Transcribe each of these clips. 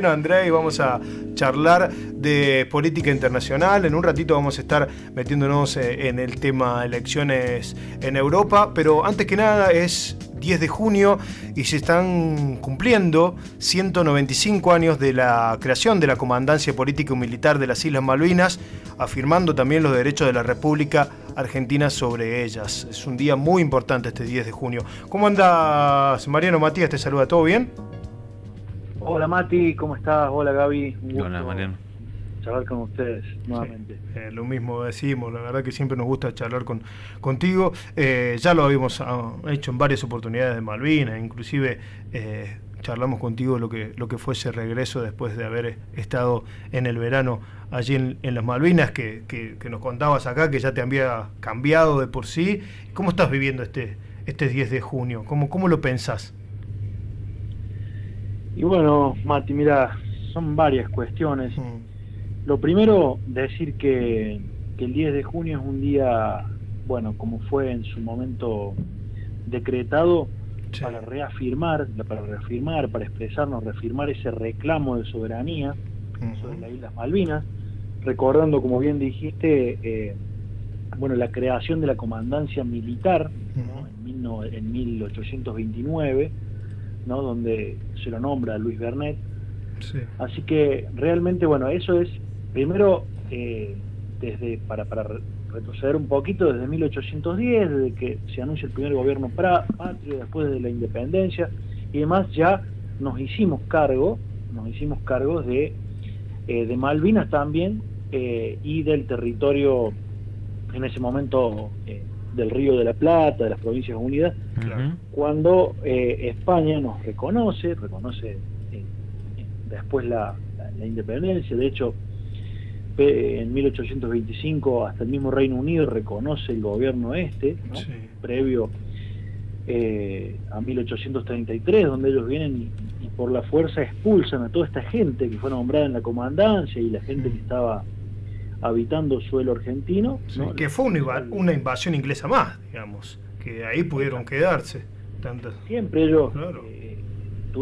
Bueno, Andrea, y vamos a charlar de política internacional. En un ratito vamos a estar metiéndonos en el tema elecciones en Europa, pero antes que nada es 10 de junio y se están cumpliendo 195 años de la creación de la Comandancia Política y Militar de las Islas Malvinas, afirmando también los derechos de la República Argentina sobre ellas. Es un día muy importante este 10 de junio. ¿Cómo andas, Mariano? Matías te saluda, ¿todo bien? Hola Mati, ¿cómo estás? Hola Gaby, un gusto Hola, Mariano. charlar con ustedes nuevamente. Sí, lo mismo decimos, la verdad que siempre nos gusta charlar contigo. Ya lo habíamos hecho en varias oportunidades de Malvinas, inclusive charlamos contigo lo que fue ese regreso después de haber estado en el verano allí en las Malvinas, que nos contabas acá que ya te había cambiado de por sí. ¿Cómo estás viviendo este 10 de junio? ¿Cómo lo pensás? Y bueno, Mati, mira, son varias cuestiones. Lo primero, decir que el 10 de junio es un día, bueno, como fue en su momento decretado, Sí. para reafirmar, para expresarnos, reafirmar ese reclamo de soberanía sobre las Islas Malvinas, recordando, como bien dijiste, bueno, la creación de la comandancia militar, ¿no? en 1829, ¿no? Donde se lo nombra Luis Bernet. Sí. Así que realmente, bueno, eso es, primero, para retroceder un poquito, desde 1810, desde que se anuncia el primer gobierno patrio, después de la independencia y demás, ya nos hicimos cargos de Malvinas también, y del territorio, en ese momento, del Río de la Plata, de las Provincias Unidas, Claro. cuando España nos reconoce después la independencia. De hecho, en 1825 hasta el mismo Reino Unido reconoce el gobierno ¿no? Sí. Previo a 1833, donde ellos vienen y por la fuerza expulsan a toda esta gente que fue nombrada en la comandancia y la gente que estaba habitando suelo argentino, Sí, ¿no? que fue una invasión inglesa más, digamos, que ahí pudieron quedarse. Siempre ellos Claro.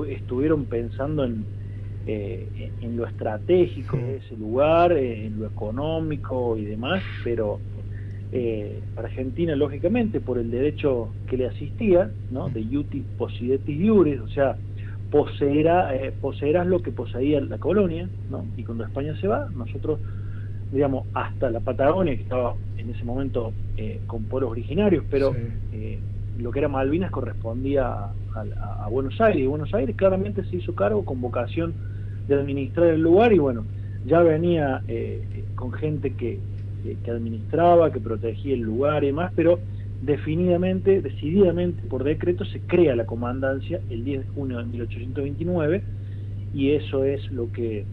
estuvieron pensando en lo estratégico de ese lugar, en lo económico y demás, pero para Argentina, lógicamente, por el derecho que le asistía, ¿no? De iutis possidetis iuris, o sea, poseerás lo que poseía la colonia, ¿no? Y cuando España se va, nosotros, digamos, hasta la Patagonia, que estaba en ese momento con pueblos originarios, pero Sí. lo que era Malvinas correspondía a Buenos Aires, y Buenos Aires claramente se hizo cargo con vocación de administrar el lugar, y bueno, ya venía con gente que administraba, que protegía el lugar y demás, pero decididamente, por decreto, se crea la comandancia el 10 de junio de 1829, y eso es lo que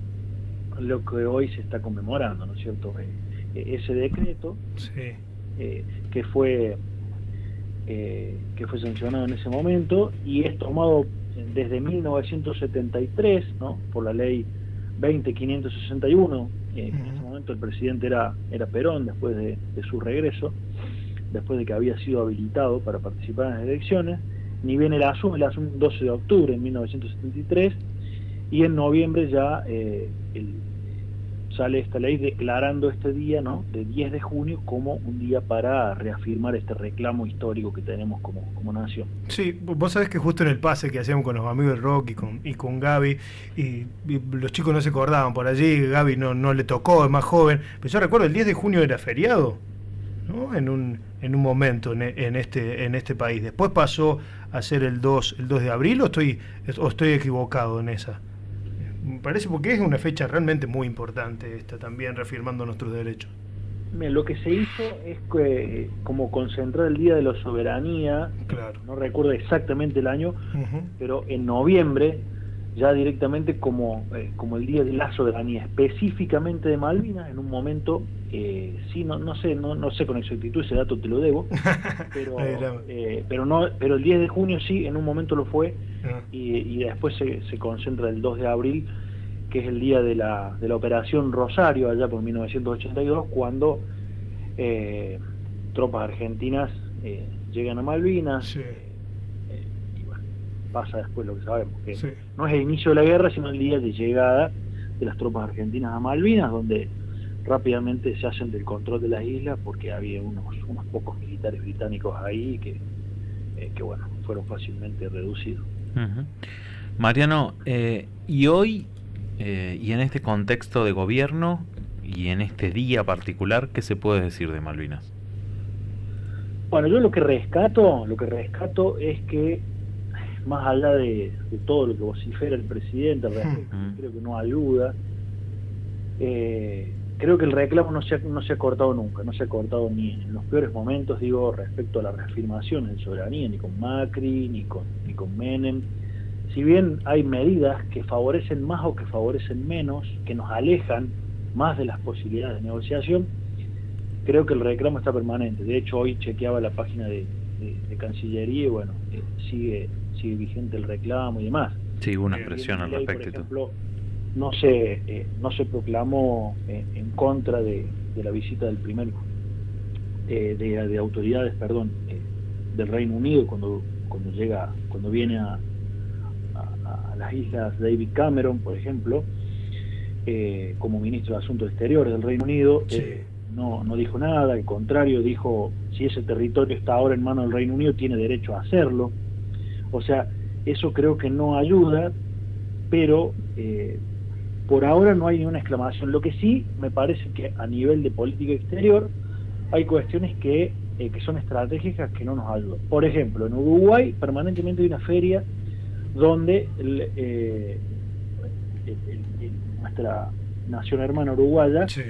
hoy se está conmemorando, ¿no es cierto? Ese decreto, Sí. que fue sancionado en ese momento y es tomado desde 1973, ¿no? Por la ley 20.561, en ese momento el presidente era Perón, después de su regreso, después de que había sido habilitado para participar en las elecciones. Ni bien él asume el 12 de octubre de 1973, y en noviembre ya sale esta ley declarando este día, ¿no? De 10 de junio como un día para reafirmar este reclamo histórico que tenemos como nación. Sí, vos sabés que justo en el pase que hacíamos con los amigos de rock y con Gaby, y los chicos no se acordaban por allí, Gaby no le tocó, es más joven, pero yo recuerdo el 10 de junio era feriado, ¿no? En un momento en este país. Después pasó a ser el 2 de abril, o estoy equivocado en esa. Me parece, porque es una fecha realmente muy importante esta también, reafirmando nuestros derechos. Mira, lo que se hizo es que, como concentrar el Día de la Soberanía, Claro. no recuerdo exactamente el año, Uh-huh. pero en noviembre, ya directamente como el Día de la Soberanía, específicamente de Malvinas, en un momento, sí, no sé con exactitud, ese dato te lo debo, pero el 10 de junio sí, en un momento lo fue, y después se concentra el 2 de abril, que es el día de la Operación Rosario, allá por 1982, cuando tropas argentinas llegan a Malvinas. Sí. Y bueno, pasa después, lo que sabemos, que Sí. no es el inicio de la guerra, sino el día de llegada de las tropas argentinas a Malvinas, donde rápidamente se hacen del control de las islas, porque había unos pocos militares británicos ahí que bueno, fueron fácilmente reducidos. Uh-huh. Mariano, y hoy, y en este contexto de gobierno, y en este día particular, ¿qué se puede decir de Malvinas? Bueno, yo lo que rescato es que, más allá de todo lo que vocifera el presidente, creo que no ayuda, creo que el reclamo no se ha cortado nunca, no se ha cortado ni en los peores momentos, digo, respecto a la reafirmación de soberanía, ni con Macri, ni con Menem. Si bien hay medidas que favorecen más o que favorecen menos, que nos alejan más de las posibilidades de negociación, creo que el reclamo está permanente. De hecho, hoy chequeaba la página de Cancillería y bueno, sigue vigente el reclamo y demás. Sí, hubo una expresión al respecto. Por ejemplo, no se proclamó en contra de la visita del primer de autoridades, del Reino Unido cuando viene a las islas David Cameron, por ejemplo, como ministro de Asuntos Exteriores del Reino Unido. Sí. No dijo nada, al contrario, dijo, si ese territorio está ahora en manos del Reino Unido, tiene derecho a hacerlo. O sea, eso creo que no ayuda, pero por ahora no hay ninguna exclamación. Lo que sí me parece que a nivel de política exterior hay cuestiones que son estratégicas que no nos ayudan. Por ejemplo, en Uruguay permanentemente hay una feria donde nuestra nación hermana uruguaya Sí.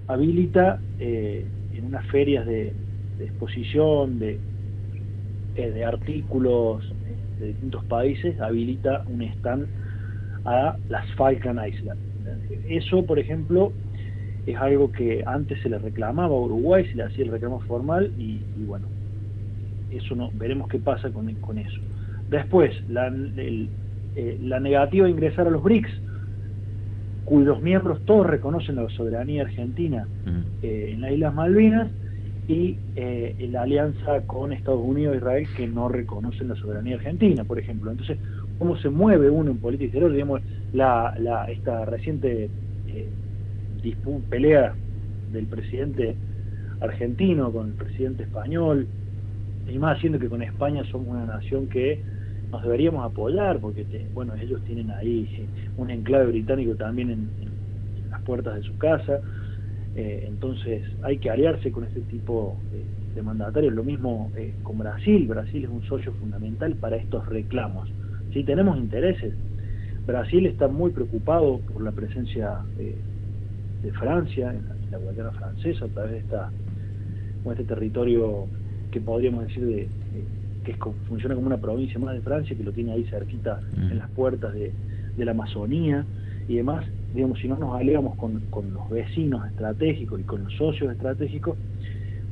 habilita en unas ferias de exposición de artículos de distintos países, habilita un stand a las Falkland Islands. Eso, por ejemplo, es algo que antes se le reclamaba a Uruguay, se le hacía el reclamo formal y bueno, eso no, veremos qué pasa con eso. Después, la negativa de ingresar a los BRICS, cuyos miembros todos reconocen la soberanía argentina en las Islas Malvinas, y la alianza con Estados Unidos e Israel, que no reconocen la soberanía argentina, por ejemplo. Entonces, ¿cómo se mueve uno en política exterior? Digamos, esta reciente pelea del presidente argentino con el presidente español, y más haciendo que con España somos una nación que nos deberíamos apoyar, porque bueno, ellos tienen ahí un enclave británico también en las puertas de su casa. Entonces hay que aliarse con este tipo de mandatarios. Lo mismo con Brasil es un socio fundamental para estos reclamos. Si tenemos intereses, Brasil está muy preocupado por la presencia de Francia en la Guayana francesa, a través de este territorio que podríamos decir que funciona como una provincia más de Francia, que lo tiene ahí cerquita en las puertas de la Amazonía y demás. Digamos, si no nos aliamos con los vecinos estratégicos y con los socios estratégicos,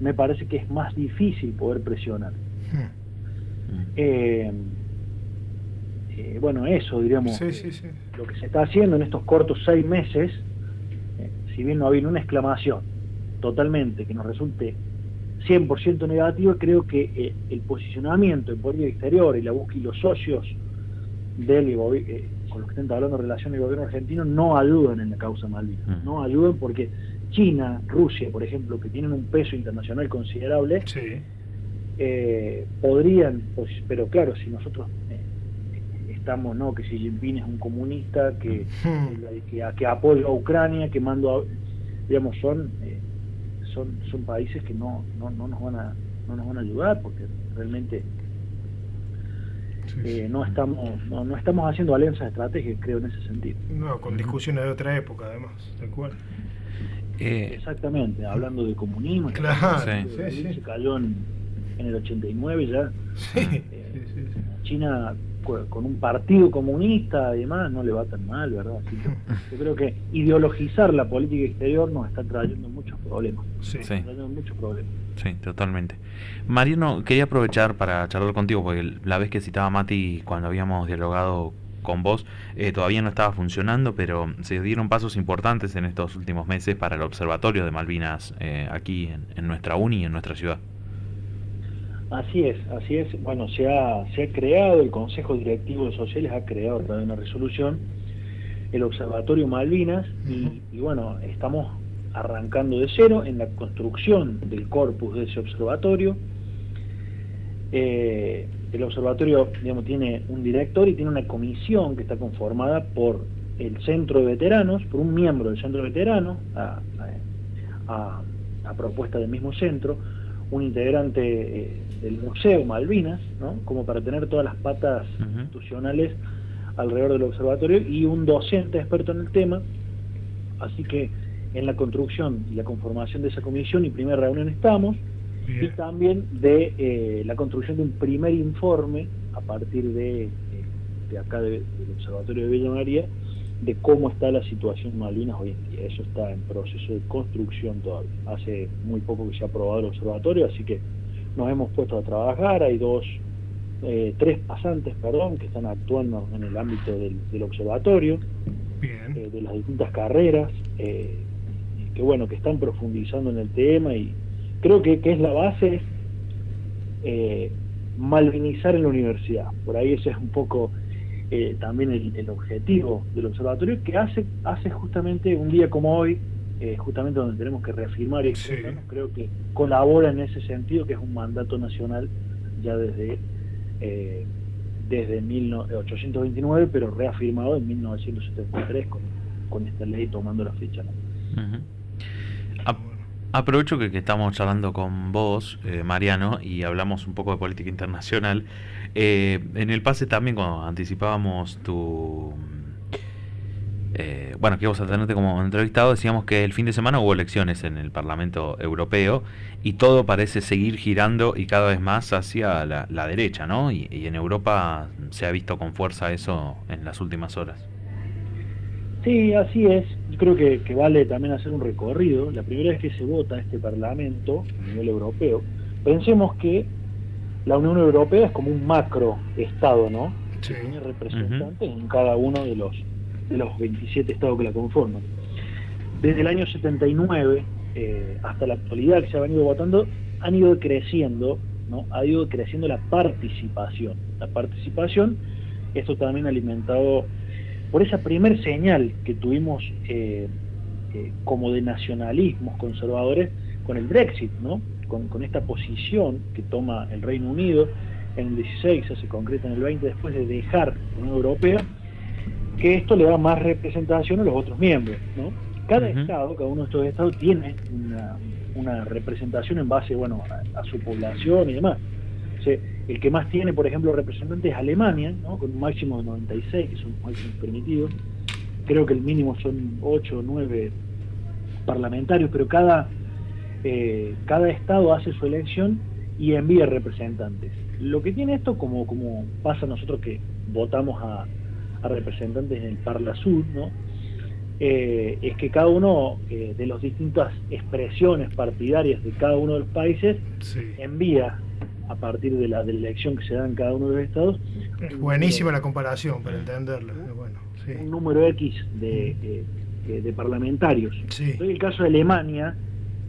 me parece que es más difícil poder presionar. Bueno, eso, diríamos, Sí. lo que se está haciendo en estos cortos 6 meses, si bien no ha habido una exclamación totalmente que nos resulte 100% negativa, creo que el posicionamiento en política exterior y la búsqueda y los socios con los que están hablando en relación al gobierno argentino no ayudan en la causa Malvinas. No ayudan porque China, Rusia, por ejemplo, que tienen un peso internacional considerable, Sí. podrían, pero claro, si nosotros estamos, que Xi Jinping es un comunista, que apoya a Ucrania, que digamos, son países que no nos van a ayudar, porque realmente no estamos haciendo alianzas estratégicas, creo, en ese sentido. No, con discusiones de otra época, además, tal cual. Exactamente, hablando de comunismo, Claro, sí. Se cayó en el 89 ya. Sí. China con un partido comunista y demás no le va tan mal, ¿verdad? Así que yo creo que ideologizar la política exterior nos está trayendo muchos problemas. Sí. Sí, totalmente. Mariano, quería aprovechar para charlar contigo, porque la vez que citaba Mati cuando habíamos dialogado con vos, todavía no estaba funcionando, pero se dieron pasos importantes en estos últimos meses para el Observatorio de Malvinas aquí en nuestra uni y en nuestra ciudad. Así es, así es. Bueno, se ha creado, el Consejo Directivo de Sociales ha creado a través de una resolución el Observatorio Malvinas y bueno, estamos arrancando de cero en la construcción del corpus de ese observatorio. El observatorio, digamos, tiene un director y tiene una comisión que está conformada por el centro de veteranos, por un miembro del centro de veteranos, a propuesta del mismo centro, un integrante del Museo Malvinas, ¿no? Como para tener todas las patas institucionales alrededor del observatorio, y un docente experto en el tema. Así que en la construcción y la conformación de esa comisión y primera reunión estamos. Bien. Y también de la construcción de un primer informe a partir de acá del Observatorio de Villa María, de cómo está la situación en Malvinas hoy en día. Eso está en proceso de construcción todavía. Hace muy poco que se ha aprobado el observatorio, así que nos hemos puesto a trabajar. Hay tres pasantes, que están actuando en el ámbito del observatorio. Bien. De las distintas carreras, que bueno, que están profundizando en el tema, y creo que es la base, malvinizar en la universidad. Por ahí ese es un poco también el objetivo del observatorio, que hace justamente un día como hoy, justamente donde tenemos que reafirmar esto, sí. ¿No? Creo que colabora en ese sentido, que es un mandato nacional ya desde 1829, pero reafirmado en 1973 con esta ley tomando la fecha, ¿no? Aprovecho que estamos charlando con vos, Mariano, y hablamos un poco de política internacional. En el pase también, cuando anticipábamos que ibas a tenerte como entrevistado, decíamos que el fin de semana hubo elecciones en el Parlamento Europeo y todo parece seguir girando y cada vez más hacia la derecha, ¿no? Y en Europa se ha visto con fuerza eso en las últimas horas. Sí, así es. Yo creo que vale también hacer un recorrido. La primera vez que se vota este Parlamento a nivel europeo, pensemos que la Unión Europea es como un macro estado, ¿no? Sí. Que tiene representantes en cada uno de los 27 estados que la conforman. Desde el año 79 hasta la actualidad que se ha venido votando, han ido creciendo, ¿no? Ha ido creciendo la participación. La participación, esto también alimentado por esa primer señal que tuvimos como de nacionalismos conservadores con el Brexit, ¿no? Con esta posición que toma el Reino Unido en el 16, se concreta en el 20, después de dejar la Unión Europea, que esto le da más representación a los otros miembros, ¿no? Cada estado, cada uno de estos estados tiene una representación en base, bueno, a su población y demás. O sea, el que más tiene, por ejemplo, representantes es Alemania, ¿no? Con un máximo de 96, que son los máximos permitidos. Creo que el mínimo son 8 o 9 parlamentarios, pero cada estado hace su elección y envía representantes. Lo que tiene esto, como pasa a nosotros que votamos a representantes en el Parla Sur, ¿no? Es que cada uno de las distintas expresiones partidarias de cada uno de los países envía, a partir de la elección que se da en cada uno de los estados. Es buenísima la comparación para entenderlo. Bueno, sí. Un número X de parlamentarios. Sí. En el caso de Alemania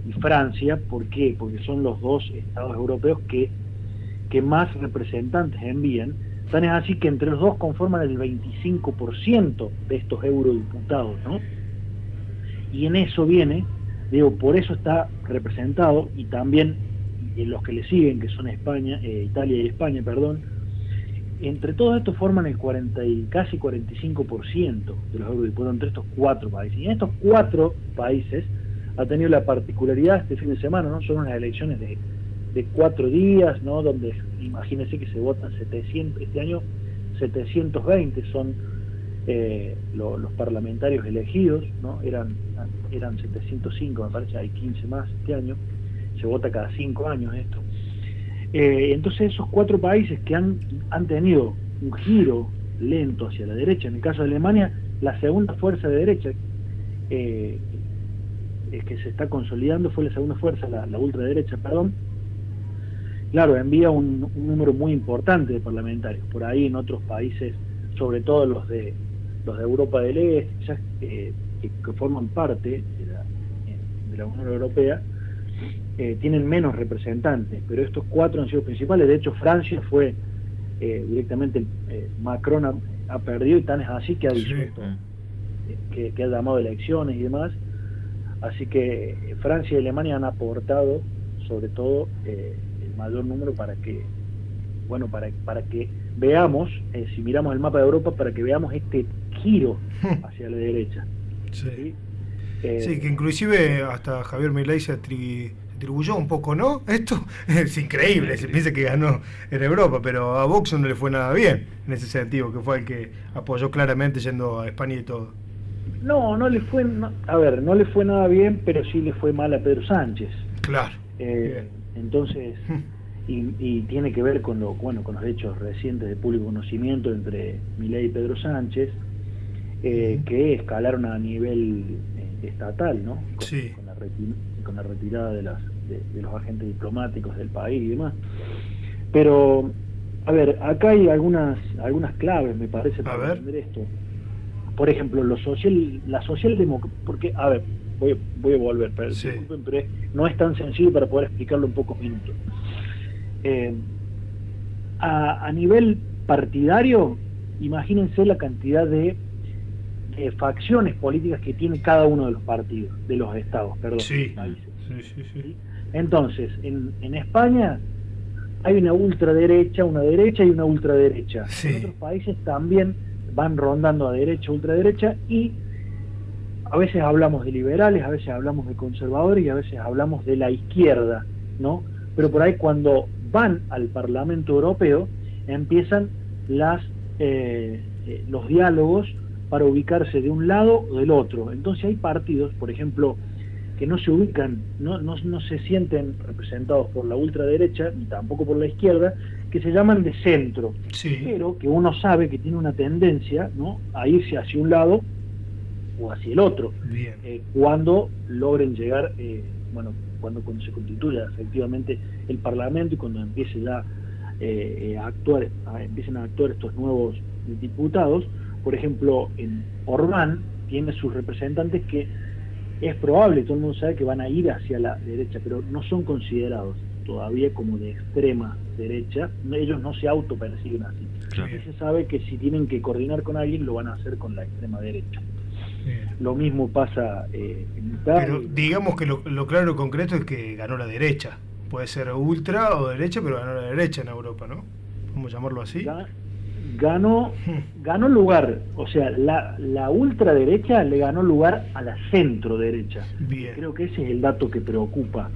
y Francia, ¿por qué? Porque son los dos estados europeos que más representantes envían. Tan es así que entre los dos conforman el 25% de estos eurodiputados, ¿no? Y en eso viene, por eso está representado, y también en los que le siguen, que son Italia y España, entre todos estos forman el casi 45% de los eurodiputados entre estos 4 países. Y en estos 4 países ha tenido la particularidad este fin de semana, ¿no? Son unas elecciones de 4 días, ¿no? Donde imagínense que se votan 700, este año 720 son los parlamentarios elegidos, ¿no? Eran 705, me parece, hay 15 más este año, se vota cada 5 años esto. Entonces esos 4 países que han tenido un giro lento hacia la derecha, en el caso de Alemania, la segunda fuerza de derecha que se está consolidando fue la segunda fuerza, la ultraderecha, claro, envía un número muy importante de parlamentarios. Por ahí en otros países, sobre todo los de Europa del Este, que forman parte de la Unión Europea, tienen menos representantes, pero estos 4 han sido principales. De hecho, Francia fue directamente, Macron ha perdido, y tan es así que ha disuelto, que ha llamado elecciones y demás. Así que Francia y Alemania han aportado, sobre todo, el mayor número para que veamos, si miramos el mapa de Europa, para que veamos este giro hacia la derecha. Sí, sí, que inclusive hasta Javier Milei se atribuyó un poco, ¿no? Esto es increíble, se piensa que ganó en Europa, pero a Vox no le fue nada bien, en ese sentido, que fue el que apoyó claramente yendo a España y todo. No le fue nada bien, pero sí le fue mal a Pedro Sánchez. Claro. Entonces, y tiene que ver con con los hechos recientes de público conocimiento entre Milei y Pedro Sánchez, que escalaron a nivel estatal, ¿no? Con la retirada de los agentes diplomáticos del país y demás. Pero, a ver, acá hay algunas claves, me parece, para entender esto. Por ejemplo, la socialdemocracia, porque, a ver, voy a volver, pero, disculpen, pero no es tan sencillo para poder explicarlo en pocos minutos. A nivel partidario, imagínense la cantidad de facciones políticas que tiene cada uno de los partidos, de los estados, perdón, de los países. Sí. Entonces, en España hay una ultraderecha, una derecha y una ultraderecha. En otros países también van rondando a derecha, ultraderecha, y a veces hablamos de liberales, a veces hablamos de conservadores y a veces hablamos de la izquierda, ¿no? Pero por ahí cuando van al Parlamento Europeo empiezan los diálogos para ubicarse de un lado o del otro. Entonces hay partidos, por ejemplo, que no se ubican, no se sienten representados por la ultraderecha ni tampoco por la izquierda, que se llaman de centro, pero que uno sabe que tiene una tendencia, ¿no?, a irse hacia un o hacia el otro, cuando logren llegar, cuando se constituya efectivamente el Parlamento y cuando empiece ya empiecen a actuar estos nuevos diputados. Por ejemplo, en Orbán tiene sus representantes que es probable, todo el mundo sabe que van a ir hacia la derecha, pero no son considerados todavía como de extrema derecha, ellos no se autoperciben así. Claro. Y se sabe que si tienen que coordinar con alguien, lo van a hacer con la extrema derecha. Lo mismo pasa en Italia. Pero digamos que lo claro y concreto es que ganó la derecha. Puede ser ultra o derecha, pero ganó la derecha en Europa, ¿no? ¿Cómo llamarlo así? Ganó lugar, o sea, la ultraderecha le ganó lugar a la centro derecha. Bien. Creo que ese es el dato que preocupa.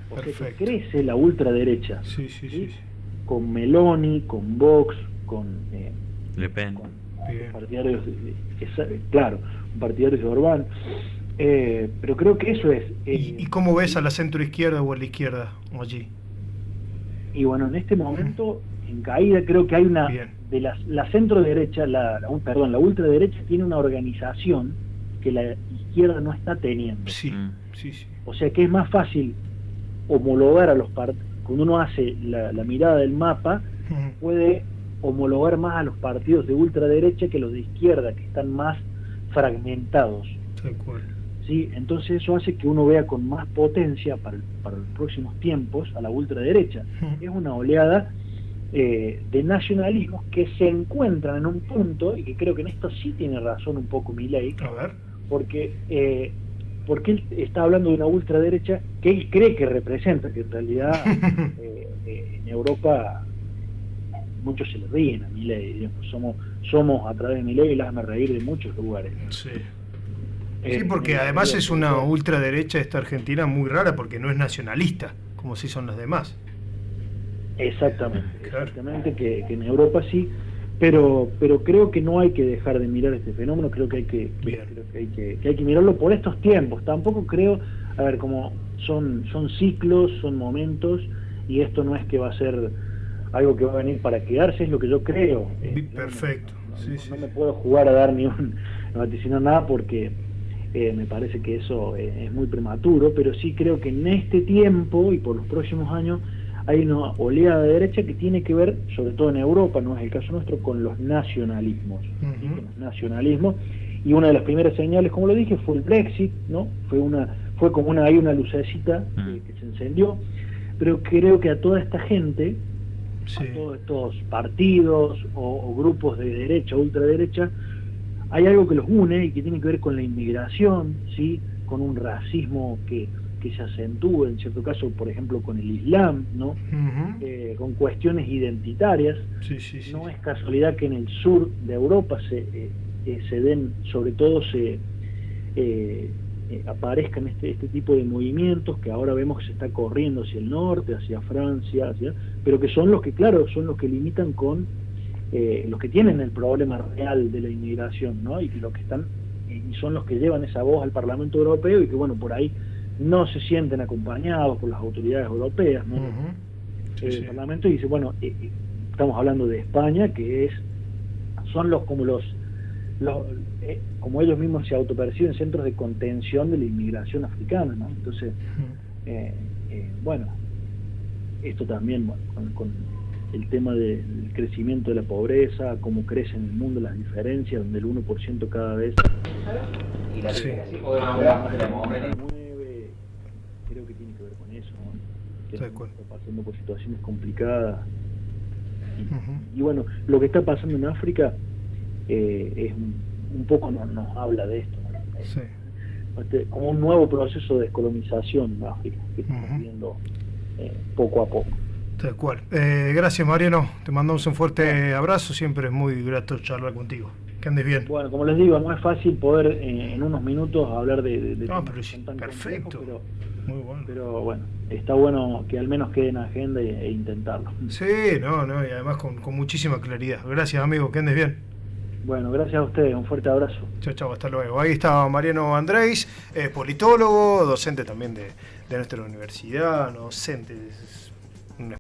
O sea, que crece la ultraderecha. Sí. Con Meloni, con Vox, con Le Pen. Con partidarios partidarios de Orbán. Pero creo que eso es. ¿Y cómo ves a la centro izquierda o a la izquierda allí? Y bueno, en este momento, en caída, creo que hay una... de la centro derecha, la ultraderecha tiene una organización que la izquierda no está teniendo. Sí. O sea que es más fácil homologar a los partidos. Cuando uno hace la mirada del mapa, puede homologar más a los partidos de ultraderecha que los de izquierda, que están más fragmentados. Tal cual. ¿Sí? Entonces eso hace que uno vea con más potencia para los próximos tiempos a la ultraderecha. Es una oleada de nacionalismos que se encuentran en un punto, y que creo que en esto sí tiene razón un poco Milei, porque él está hablando de una ultraderecha que él cree que representa, que en realidad en Europa muchos se le ríen a Milei, digamos, somos a través de Milei el hazme reír de muchos lugares. Sí, porque además es una ultraderecha esta Argentina muy rara, porque no es nacionalista, como si son las demás. Exactamente, que en Europa sí, pero creo que no hay que dejar de mirar este fenómeno, creo que hay que mirarlo por estos tiempos. Tampoco creo, a ver, como son ciclos, son momentos, y esto no es que va a ser algo que va a venir para quedarse, es lo que yo creo. Perfecto. No me puedo jugar a dar ni vaticinar nada, porque me parece que eso es muy prematuro, pero sí creo que en este tiempo y por los próximos años hay una oleada de derecha que tiene que ver, sobre todo en Europa, no es el caso nuestro, con los nacionalismos. Y una de las primeras señales, como lo dije, fue el Brexit, ¿no? Fue fue como hay una lucecita que se encendió, pero creo que a toda esta gente, a todos estos partidos o grupos de derecha, ultraderecha, hay algo que los une y que tiene que ver con la inmigración, ¿sí? Con un racismo que se acentúa, en cierto caso, por ejemplo, con el Islam, ¿no? Con cuestiones identitarias. No es casualidad que en el sur de Europa se den, sobre todo aparezcan este tipo de movimientos que ahora vemos que se está corriendo hacia el norte, hacia Francia, pero que son los que, claro, son los que limitan con los que tienen el problema real de la inmigración, ¿no? Y que los que están y son los que llevan esa voz al Parlamento Europeo y que, bueno, por ahí no se sienten acompañados por las autoridades europeas, ¿no? El Parlamento dice, bueno, estamos hablando de España, que son como ellos mismos se autoperciben, centros de contención de la inmigración africana, ¿no? Entonces, bueno, esto también, bueno, con el tema del crecimiento de la pobreza, cómo crece en el mundo las diferencias, donde el 1% cada vez creo que tiene que ver con eso, ¿no? Que está pasando por situaciones complicadas y bueno, lo que está pasando en África es un poco nos habla de esto, ¿no? Como un nuevo proceso de descolonización en África que estamos viendo poco a poco. Tal cual. Gracias, Mariano. Te mandamos un fuerte abrazo. Siempre es muy grato charlar contigo. Que andes bien. Bueno, como les digo, no es fácil poder en unos minutos hablar de no, pero sí, perfecto. Muy bueno. Pero bueno, está bueno que al menos quede en agenda e intentarlo. Sí, y además con muchísima claridad. Gracias, amigo. Que andes bien. Bueno, gracias a ustedes. Un fuerte abrazo. Chao, hasta luego. Ahí está Mariano Andrés, politólogo, docente también de nuestra universidad, docente